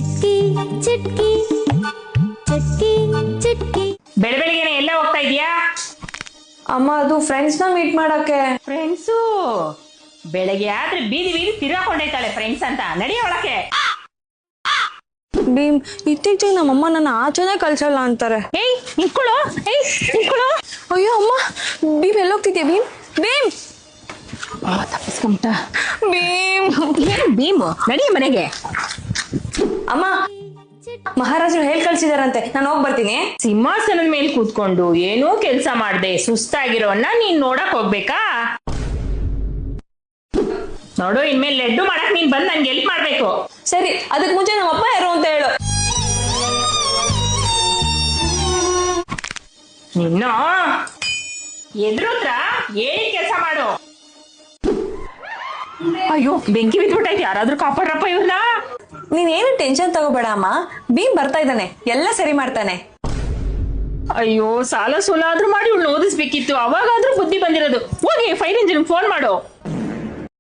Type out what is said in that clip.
ಚುಟ್ಕಿ ಚುಟ್ಕಿ ಚುಟ್ಕಿ ಚುಟ್ಕಿ. ಬೆಳಬೆಳಿಗ್ಗೆನೆ ಎಲ್ಲ ಹೋಗ್ತಾ ಇದೀಯಾ? ಅಮ್ಮ ಅದು ಫ್ರೆಂಡ್ಸ್ನ ಮೀಟ್ ಮಾಡಕ್ಕೆ. ಫ್ರೆಂಡ್ಸು ಬೆಳಗ್ಗೆ ಆದ್ರೆ ಬೀದಿ ಬೀದಿ ತಿರ್ಗಾಕೊಂಡೈತಾಳೆ ಫ್ರೆಂಡ್ಸ್ ಅಂತ. ನಡಿಯ ಒಳಕ್ಕೆ. ಭೀಮ್, ಇತ್ತೀಚೆಗೆ ನಮ್ಮಮ್ಮ ನನ್ನ ಆಚೆನೆ ಕಳ್ಸಲ್ಲ ಅಂತಾರೆ. ಏಯ್ ನಿಂತ್ಕೊಳ್ಳೋ, ಏಯ್ ನಿಂತ್ಕೊಳ್ಳೋ. ಅಯ್ಯೋ ಅಮ್ಮ, ಭೀಮ್ ಎಲ್ಲೋಗ್ತಿದ್ಯಾ ಭೀಮ್? ಭೀಮ್ ತಪ್ಪಿಸ್ಕೊಂಬಿಟ್ಟ. ಭೀಮ್ ಏನು ಭೀಮು? ನಡಿಯ ಮನೆಗೆ. ಅಮ್ಮ, ಮಹಾರಾಜರು ಹೇಳ್ ಕಳ್ಸಿದಾರಂತೆ, ನಾನು ಹೋಗ್ ಬರ್ತೀನಿ. ಸಿಂಹಾಸನದ ಮೇಲೆ ಕೂತ್ಕೊಂಡು ಏನೋ ಕೆಲ್ಸ ಮಾಡ್ದೆ ಸುಸ್ತಾಗಿರೋನ್ನ ನೀನ್ ನೋಡಕ್ ಹೋಗ್ಬೇಕಾ? ನೋಡು, ಇನ್ಮೇಲೆ ಲಡ್ಡು ಮಾಡಕ್ ನೀನ್ ಬಂದ್ ನನ್ಗೆ ಹೆಲ್ಪ್ ಮಾಡ್ಬೇಕು. ಸರಿ, ಅದಕ್ ಮುಂಚೆ ನಮ್ಮಪ್ಪ ಯಾರು ಅಂತ ಹೇಳು. ನಿನ್ನ ಎದುರುತ್ರ ಏನ್ ಕೆಲಸ ಮಾಡು. ಅಯ್ಯೋ, ಬೆಂಕಿ ಬಿದ್ಬಿಟ್ಟೈತಿ, ಯಾರಾದ್ರೂ ಕಾಪಾಡ್ರಪ್ಪ ಇವ್ರನ್ನ. ನೀನೇನು ಟೆನ್ಷನ್ ತಗೋಬೇಡ ಅಮ್ಮ, ಭೀಮ್ ಬರ್ತಾ ಇದ್ದಾನೆ, ಎಲ್ಲ ಸರಿ ಮಾಡ್ತಾನೆ. ಅಯ್ಯೋ, ಸಾಲ ಸೋಲ ಆದ್ರೂ ಮಾಡಿ ಇವ್ಳನ್ನ ಓದಿಸ್ಬೇಕಿತ್ತು, ಅವಾಗಾದ್ರೂ ಬುದ್ಧಿ ಬಂದಿರೋದು. ಹೋಗಿ ಫೈರ್ ಇಂಜಿನ್ ಫೋನ್ ಮಾಡು.